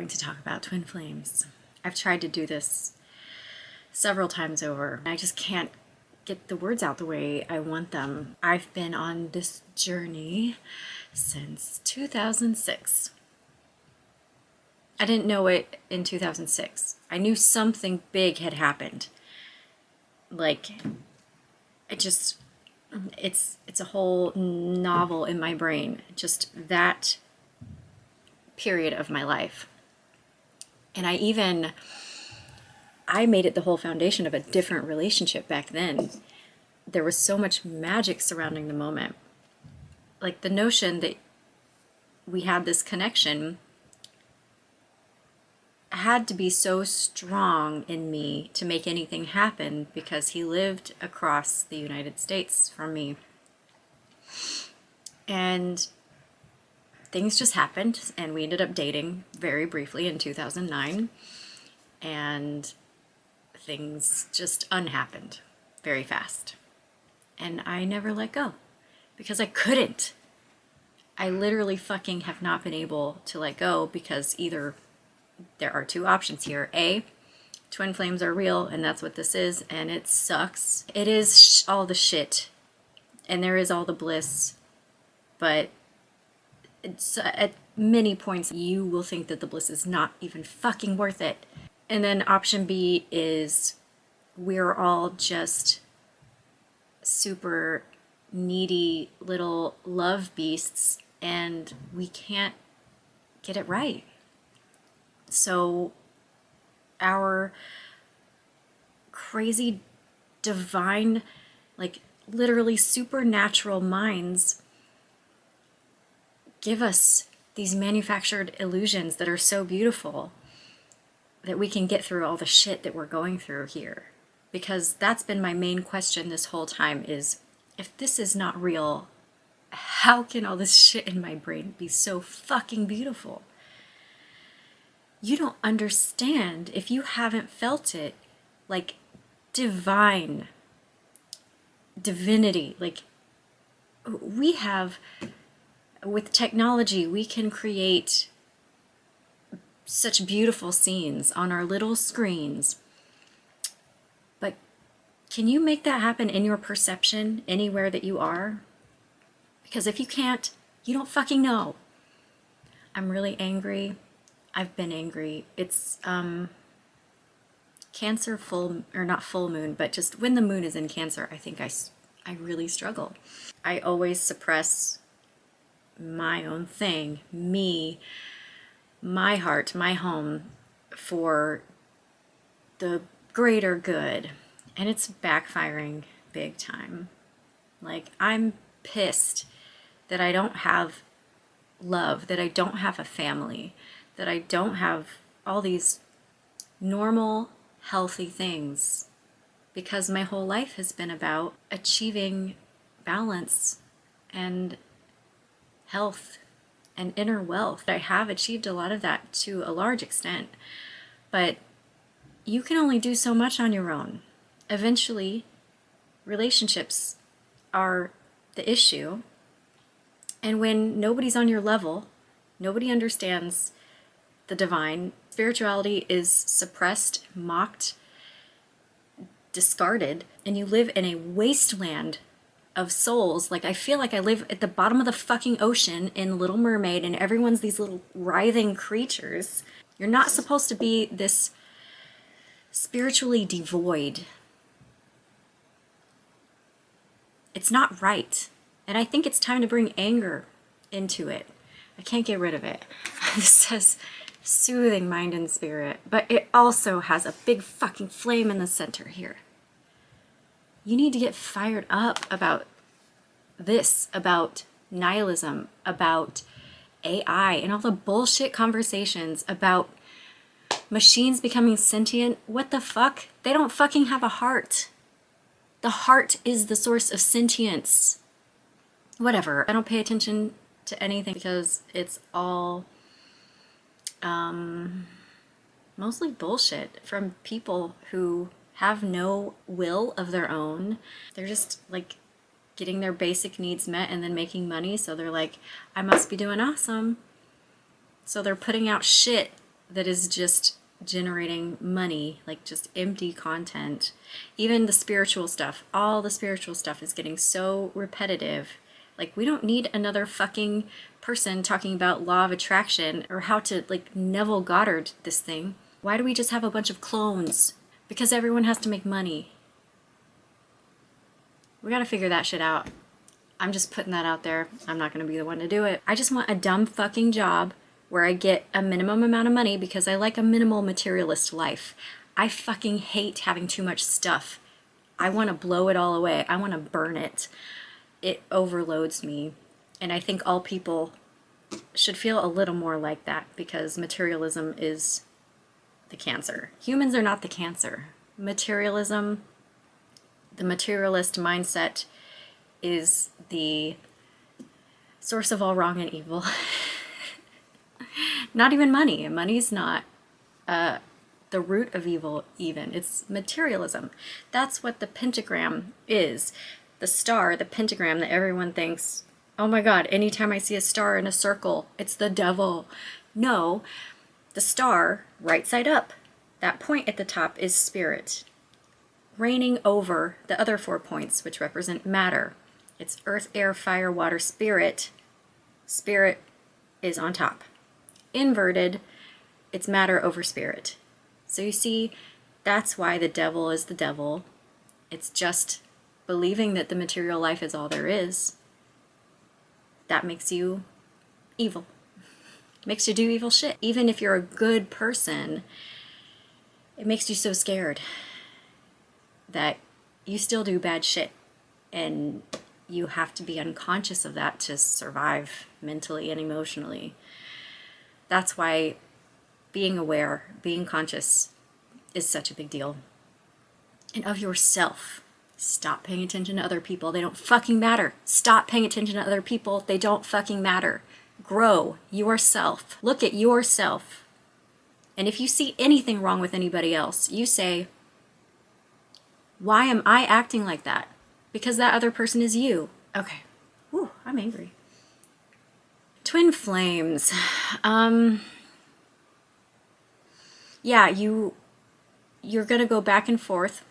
going to talk about twin flames. I've tried to do this several times over. I just can't get the words out the way I want them. I've been on this journey since 2006. I didn't know it in 2006. I knew something big had happened. Like, it's a whole novel in my brain. Just that period of my life. And I made it the whole foundation of a different relationship back then. There was so much magic surrounding the moment. Like the notion that we had this connection had to be so strong in me to make anything happen because he lived across the United States from me. And things just happened, and we ended up dating very briefly in 2009, and things just unhappened very fast. And I never let go because I couldn't. I literally fucking have not been able to let go because either there are two options here. A, twin flames are real, and that's what this is, and it sucks. It is all the shit, and there is all the bliss, but it's at many points you will think that the bliss is not even fucking worth it. And then option B is we're all just super needy little love beasts and we can't get it right. So our crazy divine, like literally supernatural minds give us these manufactured illusions that are so beautiful that we can get through all the shit that we're going through here. Because that's been my main question this whole time is, if this is not real, how can all this shit in my brain be so fucking beautiful? You don't understand if you haven't felt it, like divine, divinity. Like we have, with technology, we can create such beautiful scenes on our little screens. But can you make that happen in your perception anywhere that you are? Because if you can't, you don't fucking know. I'm really angry. I've been angry. It's Cancer not full moon, but just when the moon is in Cancer, I think I really struggle. I always suppress my own thing, me, my heart, my home, for the greater good. And it's backfiring big time. Like, I'm pissed that I don't have love, that I don't have a family, that I don't have all these normal, healthy things, because my whole life has been about achieving balance and health and inner wealth. I have achieved a lot of that to a large extent, but you can only do so much on your own. Eventually, relationships are the issue, and when nobody's on your level, nobody understands the divine, spirituality is suppressed, mocked, discarded, and you live in a wasteland of souls. Like, I feel like I live at the bottom of the fucking ocean in Little Mermaid, and everyone's these little writhing creatures. You're not supposed to be this spiritually devoid. It's not right. And I think it's time to bring anger into it. I can't get rid of it. This says soothing mind and spirit, but it also has a big fucking flame in the center here. You need to get fired up about this, about nihilism, about AI, and all the bullshit conversations about machines becoming sentient. What the fuck? They don't fucking have a heart. The heart is the source of sentience. Whatever. I don't pay attention to anything because it's all mostly bullshit from people who have no will of their own. They're just like getting their basic needs met and then making money, so they're like, I must be doing awesome. So they're putting out shit that is just generating money, like just empty content. Even the spiritual stuff, all the spiritual stuff is getting so repetitive. Like, we don't need another fucking person talking about law of attraction or how to, like, Neville Goddard this thing. Why do we just have a bunch of clones? Because everyone has to make money. We gotta figure that shit out. I'm just putting that out there. I'm not gonna be the one to do it. I just want a dumb fucking job where I get a minimum amount of money because I like a minimal materialist life. I fucking hate having too much stuff. I want to blow it all away. I want to burn it. It overloads me. And I think all people should feel a little more like that, because materialism is the cancer. Humans are not the cancer. Materialism, the materialist mindset, is the source of all wrong and evil. Not even money. Money's not the root of evil even. It's materialism. That's what the pentagram is. The star, the pentagram that everyone thinks, oh my God, anytime I see a star in a circle, it's the devil. No, the star, right side up, that point at the top is spirit, reigning over the other 4 points, which represent matter. It's earth, air, fire, water, spirit. Spirit is on top. Inverted, it's matter over spirit. So you see, that's why the devil is the devil. It's just believing that the material life is all there is. That makes you evil. Makes you do evil shit. Even if you're a good person, it makes you so scared that you still do bad shit. And you have to be unconscious of that to survive mentally and emotionally. That's why being aware, being conscious is such a big deal. And of yourself. Stop paying attention to other people. They don't fucking matter. Stop paying attention to other people. They don't fucking matter. Grow yourself. Look at yourself. And if you see anything wrong with anybody else, you say, why am I acting like that? Because that other person is you. Okay. Whew, I'm angry. Twin flames. Yeah, you're going to go back and forth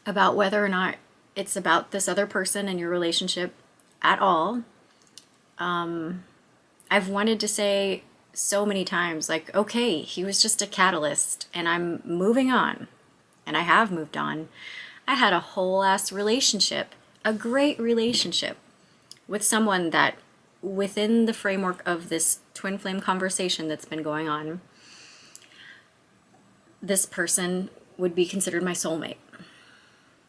about whether or not it's about this other person and your relationship at all. I've wanted to say so many times, like, okay, he was just a catalyst and I'm moving on. And I have moved on. I had a whole ass relationship, a great relationship with someone that, within the framework of this twin flame conversation that's been going on, this person would be considered my soulmate.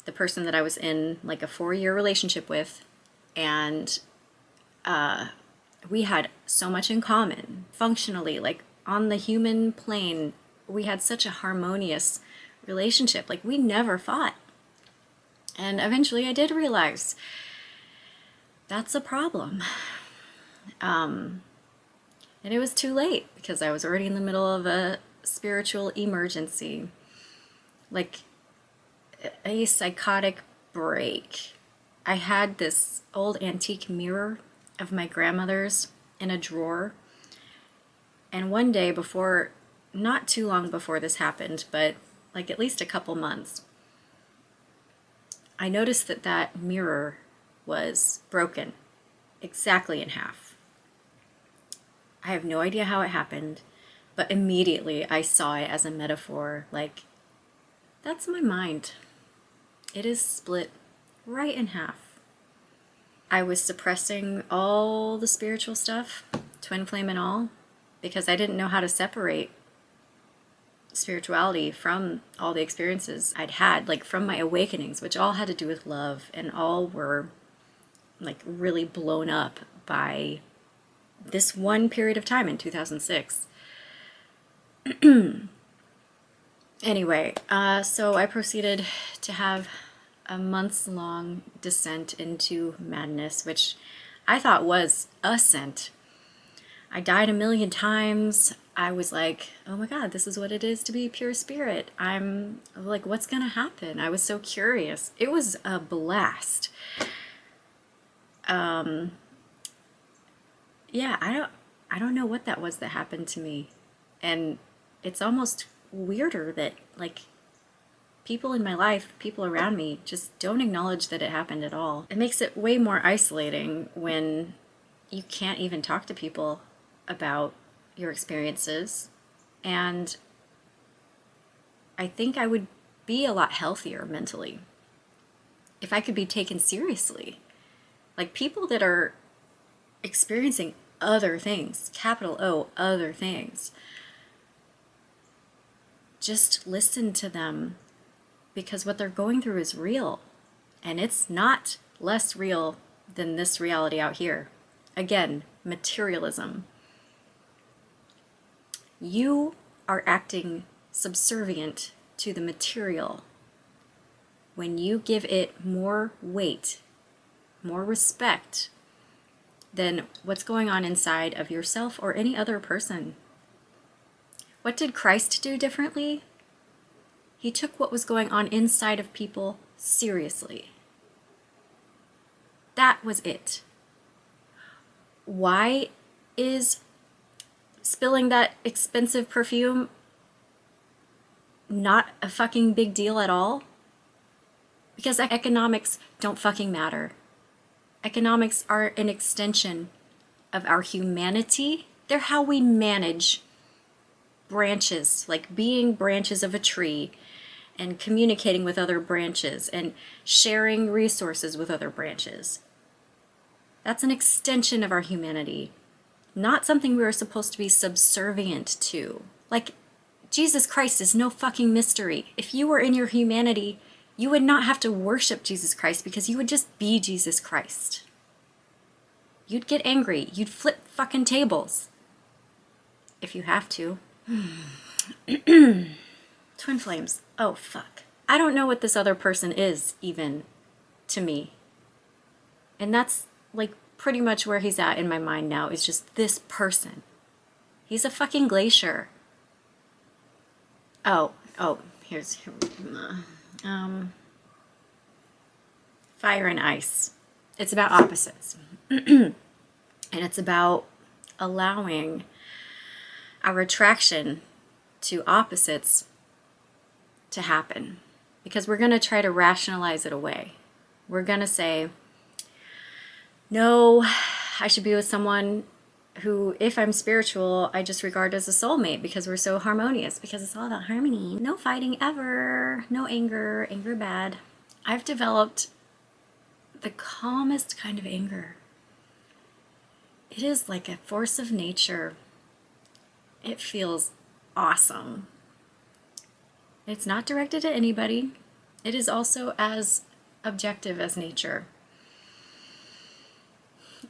The person that I was in like a 4-year relationship with, and we had so much in common functionally, like on the human plane. We had such a harmonious relationship, like we never fought. And eventually I did realize that's a problem. And it was too late because I was already in the middle of a spiritual emergency, like a psychotic break. I had this old antique mirror of my grandmother's in a drawer. And one day before, not too long before this happened, but like at least a couple months, I noticed that that mirror was broken exactly in half. I have no idea how it happened, but immediately I saw it as a metaphor, like, that's my mind. It is split right in half. I was suppressing all the spiritual stuff, twin flame and all, because I didn't know how to separate spirituality from all the experiences I'd had, like from my awakenings, which all had to do with love, and all were like really blown up by this one period of time in 2006. Anyway, so I proceeded to have a months-long descent into madness, which I thought was ascent. I died a million times. I was like, oh my God, this is what it is to be pure spirit. I'm like, what's gonna happen? I was so curious. It was a blast. Yeah, I don't know what that was that happened to me. And it's almost weirder that like people in my life, people around me just don't acknowledge that it happened at all. It makes it way more isolating when you can't even talk to people about your experiences. And I think I would be a lot healthier mentally if I could be taken seriously. Like people that are experiencing other things, capital O, other things, just listen to them, because what they're going through is real, and it's not less real than this reality out here. Again, materialism. You are acting subservient to the material when you give it more weight, more respect than what's going on inside of yourself or any other person. What did Christ do differently? He took what was going on inside of people seriously. That was it. Why is spilling that expensive perfume not a fucking big deal at all? Because economics don't fucking matter. Economics are an extension of our humanity. They're how we manage branches, like being branches of a tree and communicating with other branches and sharing resources with other branches. That's an extension of our humanity, not something we are supposed to be subservient to. Like, Jesus Christ is no fucking mystery. If you were in your humanity, you would not have to worship Jesus Christ because you would just be Jesus Christ. You'd get angry. You'd flip fucking tables. If you have to. Twin flames. Oh, fuck. I don't know what this other person is, even, to me. And that's, like, pretty much where he's at in my mind now, is just this person. He's a fucking glacier. Here's fire and ice. It's about opposites. And it's about allowing our attraction to opposites to happen. Because we're going to try to rationalize it away. We're going to say, no, I should be with someone who, if I'm spiritual, I just regard as a soulmate because we're so harmonious, because it's all about harmony. No fighting ever, no anger, anger bad. I've developed the calmest kind of anger. It is like a force of nature. It feels awesome. It's not directed at anybody. It is also as objective as nature.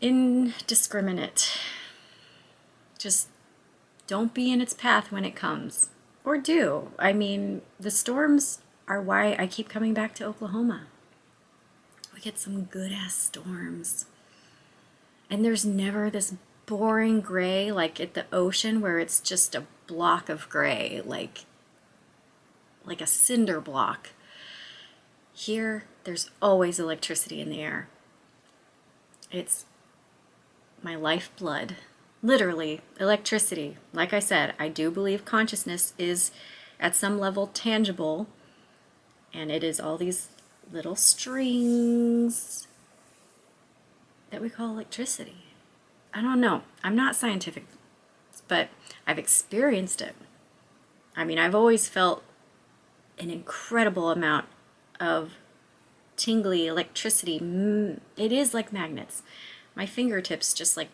Indiscriminate. Just don't be in its path when it comes. Or do. I mean, the storms are why I keep coming back to Oklahoma. We get some good-ass storms. And there's never this boring gray like at the ocean where it's just a block of gray, like a cinder block. Here, there's always electricity in the air. It's my lifeblood. Literally, electricity. Like I said, I do believe consciousness is at some level tangible, and it is all these little strings that we call electricity. I don't know. I'm not scientific, but I've experienced it. I mean, I've always felt an incredible amount of tingly electricity. It is like magnets. My fingertips just like,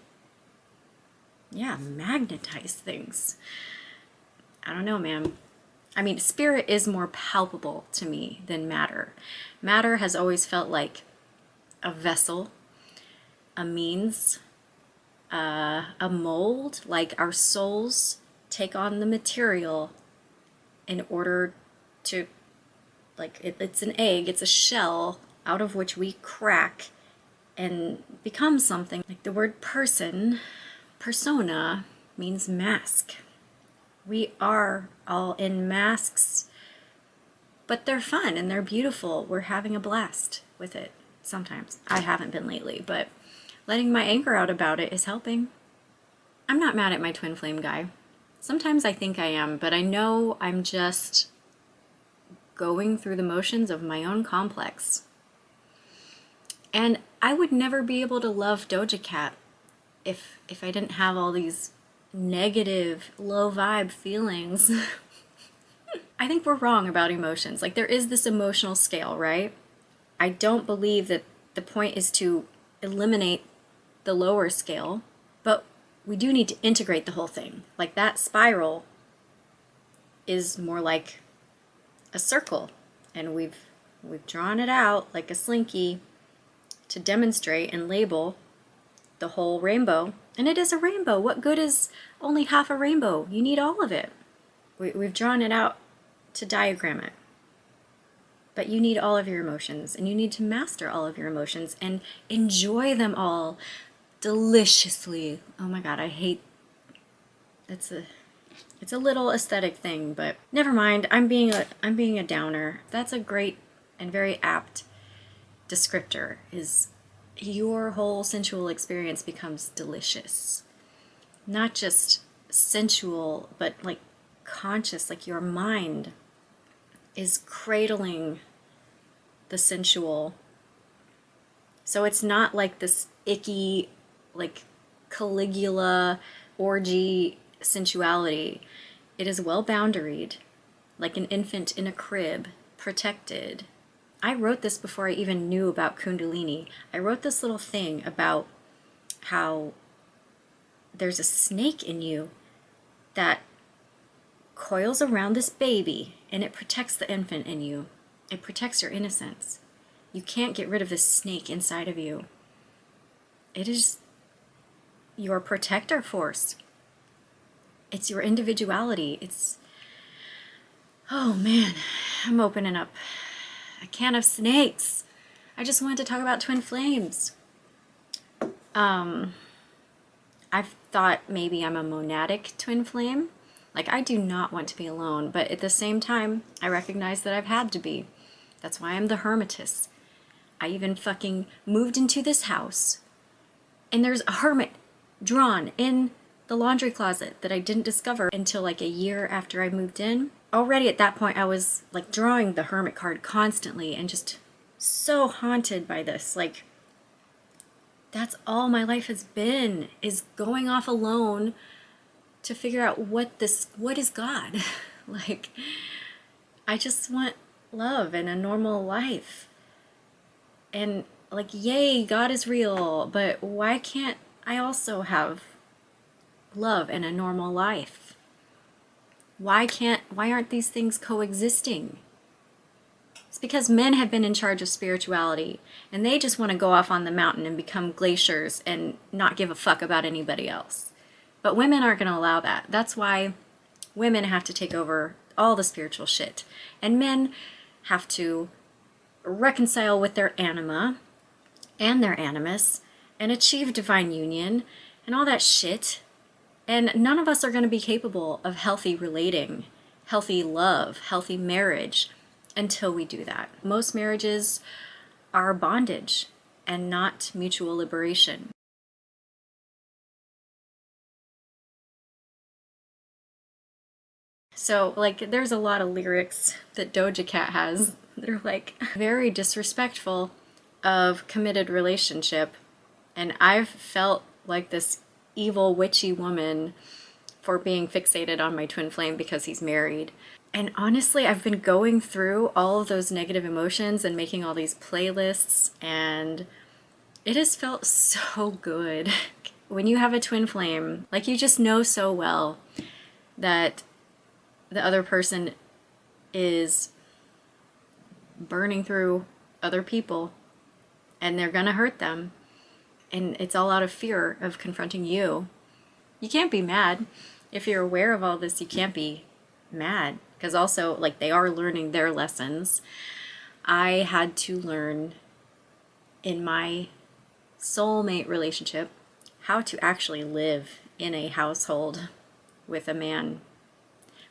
magnetize things. I don't know, man. I mean, spirit is more palpable to me than matter. Matter has always felt like a vessel, a means, a mold, like our souls take on the material in order to, like, it's an egg, it's a shell out of which we crack and become something. Like the word person, persona, means mask. We are all in masks, but they're fun and they're beautiful. We're having a blast with it sometimes. I haven't been lately, but letting my anger out about it is helping. I'm not mad at my twin flame guy. Sometimes I think I am, but I know I'm just going through the motions of my own complex. And I would never be able to love Doja Cat if I didn't have all these negative, low vibe feelings. I think we're wrong about emotions. Like, there is this emotional scale, right? I don't believe that the point is to eliminate the lower scale, but we do need to integrate the whole thing. Like, that spiral is more like a circle, and we've drawn it out like a slinky to demonstrate and label the whole rainbow. And it is a rainbow. What good is only half a rainbow? You need all of it. We've drawn it out to diagram it. But you need all of your emotions, and you need to master all of your emotions and enjoy them all deliciously. Oh my God, I hate, it's a little aesthetic thing, but never mind. I'm being a downer. That's a great and very apt descriptor, is your whole sensual experience becomes delicious. Not just sensual, but like conscious, like your mind is cradling the sensual. So it's not like this icky, like Caligula orgy sensuality. It is well boundaried, like an infant in a crib, protected. I wrote this before I even knew about Kundalini. I wrote this little thing about how there's a snake in you that coils around this baby, and it protects the infant in you. It protects your innocence. You can't get rid of this snake inside of you. It is your protector force. It's your individuality. Oh man, I'm opening up a can of snakes. I just wanted to talk about twin flames. I've thought maybe I'm a monadic twin flame. Like, I do not want to be alone, but at the same time, I recognize that I've had to be. That's why I'm the hermitess. I even fucking moved into this house, and there's a hermit drawn in the laundry closet that I didn't discover until like a year after I moved in. Already at that point, I was like drawing the hermit card constantly and just so haunted by this. Like, that's all my life has been, is going off alone to figure out what is God. Like, I just want love and a normal life. And like, yay, God is real, but why can't I also have love and a normal life? Why aren't these things coexisting? It's because men have been in charge of spirituality, and they just want to go off on the mountain and become glaciers and not give a fuck about anybody else. But women aren't going to allow that. That's why women have to take over all the spiritual shit. And men have to reconcile with their anima and their animus and achieve divine union and all that shit. And none of us are going to be capable of healthy relating, healthy love, healthy marriage until we do that. Most marriages are bondage and not mutual liberation. So, like, there's a lot of lyrics that Doja Cat has that are, like, very disrespectful of committed relationship. And I've felt like this evil, witchy woman for being fixated on my twin flame because he's married. And honestly, I've been going through all of those negative emotions and making all these playlists, and it has felt so good. When you have a twin flame, like, you just know so well that the other person is burning through other people and they're gonna hurt them, and it's all out of fear of confronting you. You can't be mad. If you're aware of all this, you can't be mad, because also, like, they are learning their lessons. I had to learn in my soulmate relationship how to actually live in a household with a man,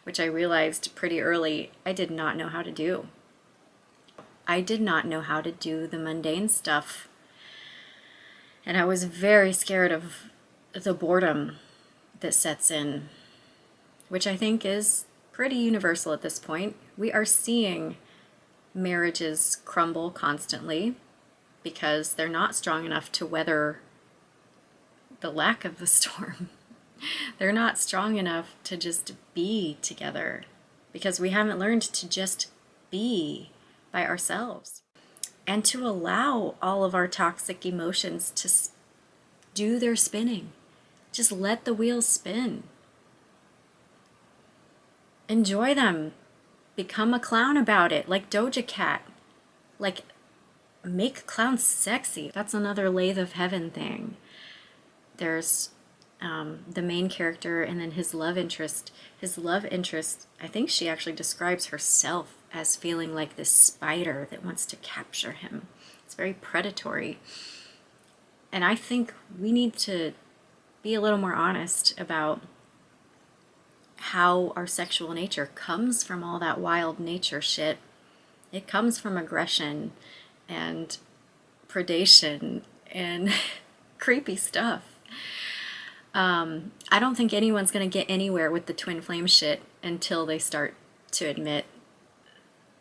which I realized pretty early I did not know how to do. I did not know how to do the mundane stuff. And I was very scared of the boredom that sets in. which I think is pretty universal at this point. We are seeing marriages crumble constantly because they're not strong enough to weather the lack of the storm. They're not strong enough to just be together because we haven't learned to just be by ourselves and to allow all of our toxic emotions to do their spinning. Just let the wheels spin. Enjoy them. Become a clown about it, like Doja Cat. Like, make clowns sexy. That's another Lathe of Heaven thing. There's the main character and then his love interest. His love interest, I think she actually describes herself as feeling like this spider that wants to capture him. It's very predatory. And I think we need to be a little more honest about how our sexual nature comes from all that wild nature shit. It comes from aggression and predation and creepy stuff. I don't think anyone's going to get anywhere with the twin flame shit until they start to admit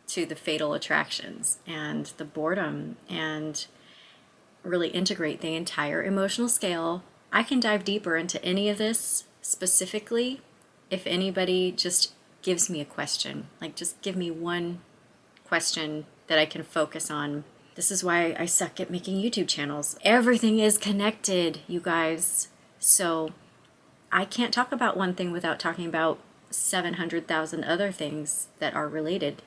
to the fatal attractions and the boredom and really integrate the entire emotional scale. I can dive deeper into any of this specifically if anybody just gives me a question. Like, just give me one question that I can focus on. This is why I suck at making YouTube channels. Everything is connected, you guys. So I can't talk about one thing without talking about 700,000 other things that are related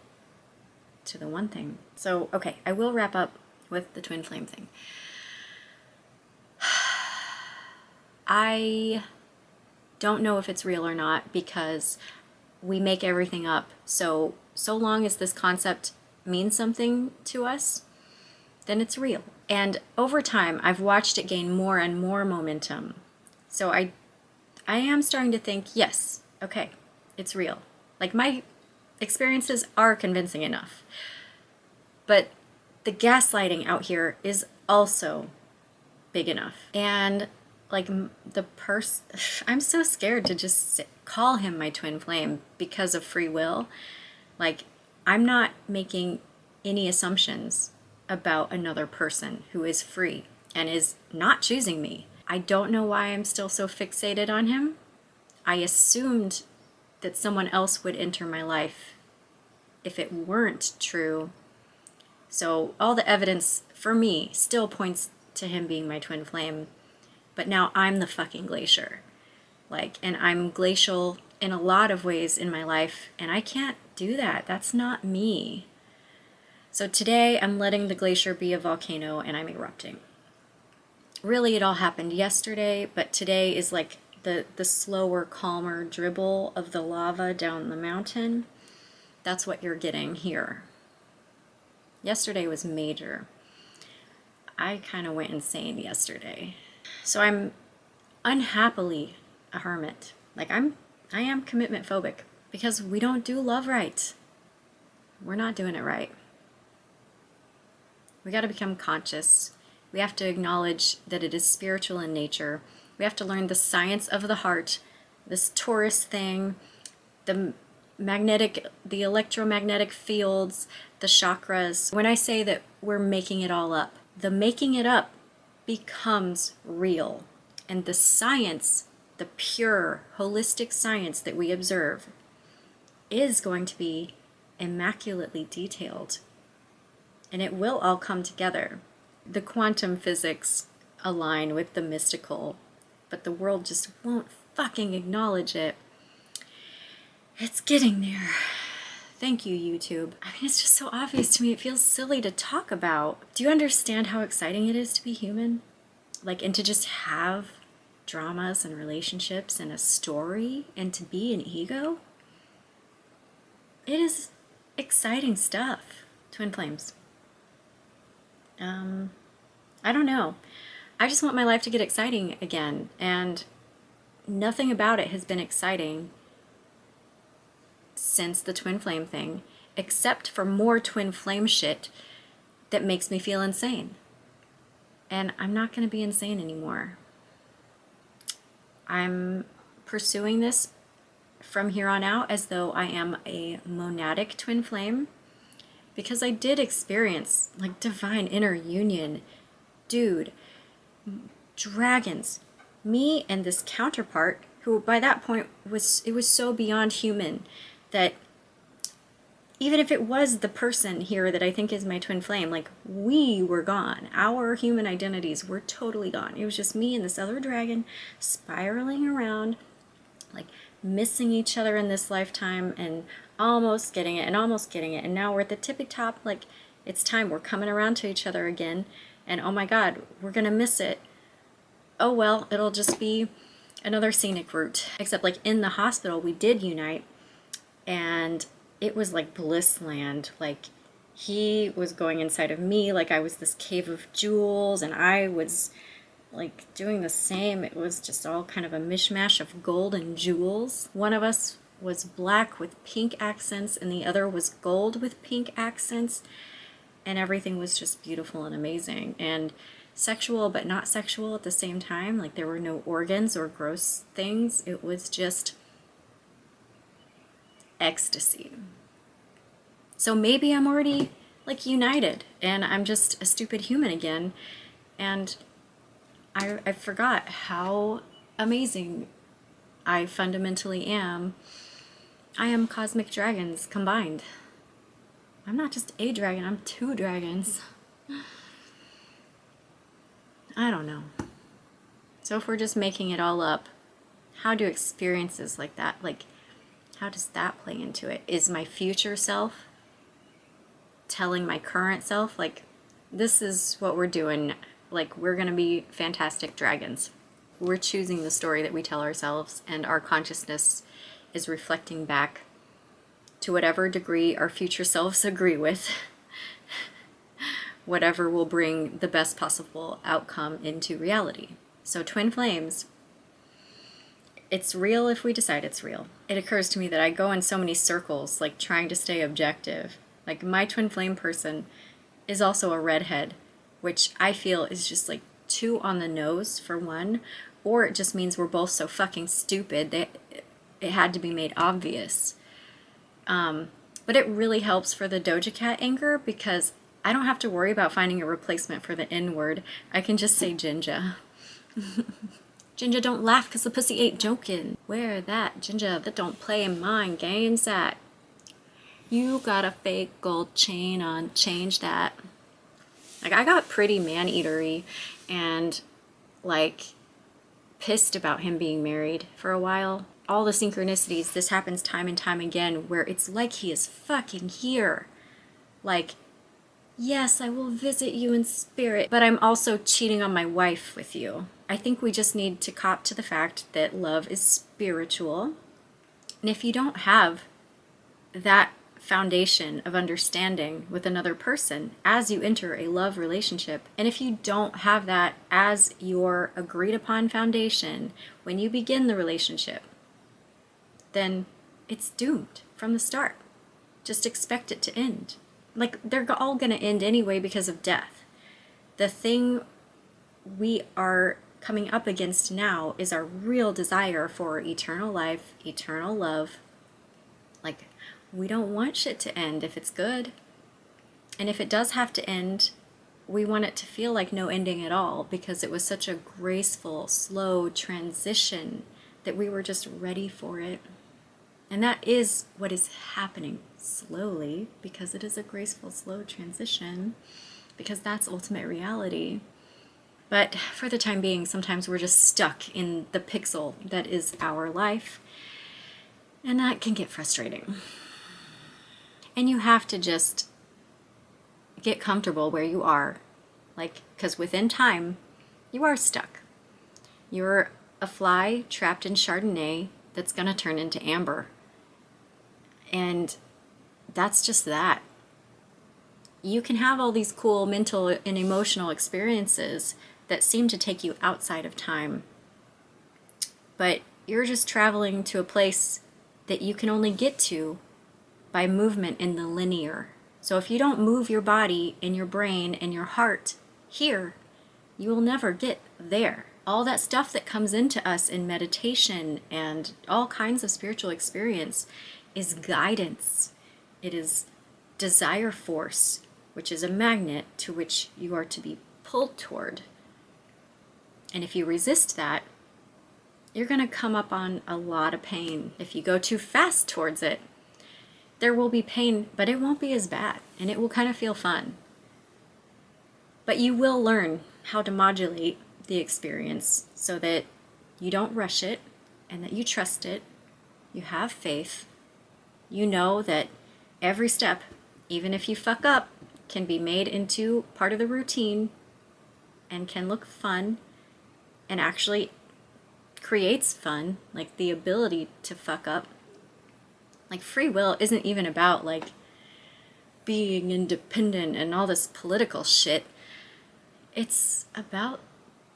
to the one thing. So, okay, I will wrap up with the twin flame thing. I don't know if it's real or not because we make everything up. So long as this concept means something to us, then it's real. And over time, I've watched it gain more and more momentum. So I am starting to think, yes, okay, it's real. Like, my experiences are convincing enough. But the gaslighting out here is also big enough. And like I'm so scared to just call him my twin flame because of free will. Like, I'm not making any assumptions about another person who is free and is not choosing me. I don't know why I'm still so fixated on him. I assumed that someone else would enter my life if it weren't true. So all the evidence for me still points to him being my twin flame. But now I'm the fucking glacier. Like, and I'm glacial in a lot of ways in my life, and I can't do that. That's not me. So today I'm letting the glacier be a volcano and I'm erupting. Really, it all happened yesterday, but today is like the slower, calmer dribble of the lava down the mountain. That's what you're getting here. Yesterday was major. I kind of went insane yesterday. So I'm unhappily a hermit. Like, I am commitment phobic because we don't do love right. We're not doing it right. We got to become conscious. We have to acknowledge that it is spiritual in nature. We have to learn the science of the heart, this Taurus thing, the electromagnetic fields, the chakras. When I say that we're making it all up, the making it up becomes real. And the science, the pure, holistic science that we observe, is going to be immaculately detailed. And it will all come together. The quantum physics align with the mystical, but the world just won't fucking acknowledge it. It's getting there. Thank you, YouTube. I mean, it's just so obvious to me. It feels silly to talk about. Do you understand how exciting it is to be human? Like, and to just have dramas and relationships and a story and to be an ego? It is exciting stuff. Twin flames. I don't know. I just want my life to get exciting again, and nothing about it has been exciting since the twin flame thing, except for more twin flame shit that makes me feel insane. And I'm not going to be insane anymore. I'm pursuing this from here on out as though I am a monadic twin flame, because I did experience like divine inner union. Dude, dragons. Me and this counterpart, who by that point was so beyond human that even if it was the person here that I think is my twin flame, like, we were gone. Our human identities were totally gone. It was just me and this other dragon spiraling around, like missing each other in this lifetime and almost getting it and almost getting it. And now we're at the tippy top, like, it's time. We're coming around to each other again. And oh my God, we're going to miss it. Oh well, it'll just be another scenic route. Except like in the hospital, we did unite, and it was like bliss land. Like, he was going inside of me like I was this cave of jewels, and I was like doing the same. It was just all kind of a mishmash of gold and jewels. One of us was black with pink accents, and the other was gold with pink accents, and everything was just beautiful and amazing and sexual but not sexual at the same time. Like, there were no organs or gross things. It was just ecstasy. So maybe I'm already like united and I'm just a stupid human again, and I forgot how amazing I fundamentally am. I am cosmic dragons combined. I'm not just a dragon, I'm 2 dragons. I don't know. So if we're just making it all up, how do experiences like that, like, how does that play into it? Is my future self telling my current self, like, this is what we're doing, like, we're gonna be fantastic dragons. We're choosing the story that we tell ourselves, and our consciousness is reflecting back to whatever degree our future selves agree with, whatever will bring the best possible outcome into reality. So twin flames, it's real if we decide it's real. It occurs to me that I go in so many circles, like trying to stay objective. Like, my twin flame person is also a redhead, which I feel is just like too on the nose for one, or it just means we're both so fucking stupid that it had to be made obvious. But it really helps for the Doja Cat anger, because I don't have to worry about finding a replacement for the N word. I can just say Jinja. Jinja, don't laugh because the pussy ain't joking. Where that Jinja that don't play in mind games at? You got a fake gold chain on, change that. Like, I got pretty man-eatery and like pissed about him being married for a while. All the synchronicities, this happens time and time again, where it's like he is fucking here. Like, yes, I will visit you in spirit, but I'm also cheating on my wife with you. I think we just need to cop to the fact that love is spiritual. And if you don't have that foundation of understanding with another person as you enter a love relationship, and if you don't have that as your agreed upon foundation when you begin the relationship, then it's doomed from the start. Just expect it to end. Like, they're all going to end anyway because of death. The thing we are coming up against now is our real desire for eternal life, eternal love. Like, we don't want shit to end if it's good. And if it does have to end, we want it to feel like no ending at all, because it was such a graceful, slow transition that we were just ready for it. And that is what is happening slowly, because it is a graceful, slow transition, because that's ultimate reality. But for the time being, sometimes we're just stuck in the pixel that is our life, and that can get frustrating. And you have to just get comfortable where you are, like, because within time, you are stuck. You're a fly trapped in Chardonnay that's going to turn into amber. And that's just that. You can have all these cool mental and emotional experiences that seem to take you outside of time, but you're just traveling to a place that you can only get to by movement in the linear. So if you don't move your body and your brain and your heart here, you will never get there. all that stuff that comes into us in meditation and all kinds of spiritual experience is guidance. It is desire force, which is a magnet to which you are to be pulled toward. And if you resist that, you're going to come up on a lot of pain. If you go too fast towards it, there will be pain, but it won't be as bad, and it will kind of feel fun. But you will learn how to modulate the experience so that you don't rush it and that you trust it. You have faith. You know that every step, even if you fuck up, can be made into part of the routine and can look fun and actually creates fun, like the ability to fuck up. Like free will isn't even about like being independent and all this political shit. It's about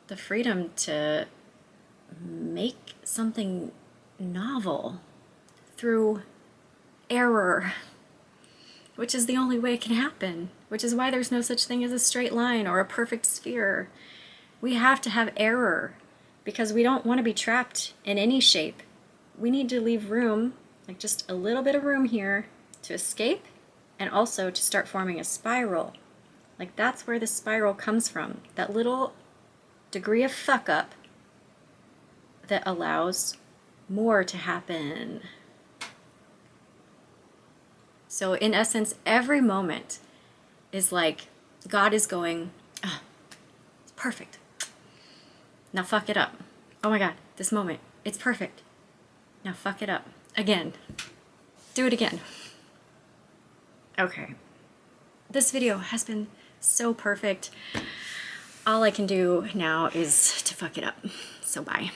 the freedom to make something novel through error, which is the only way it can happen, which is why there's no such thing as a straight line or a perfect sphere. We have to have error because we don't want to be trapped in any shape. We need to leave room, like just a little bit of room here to escape and also to start forming a spiral. Like that's where the spiral comes from, that little degree of fuck up that allows more to happen. So in essence, every moment is like God is going, oh, it's perfect. Now fuck it up. Oh my God, this moment, it's perfect. Now fuck it up. Again. Do it again. Okay. This video has been so perfect. All I can do now is to fuck it up. So bye.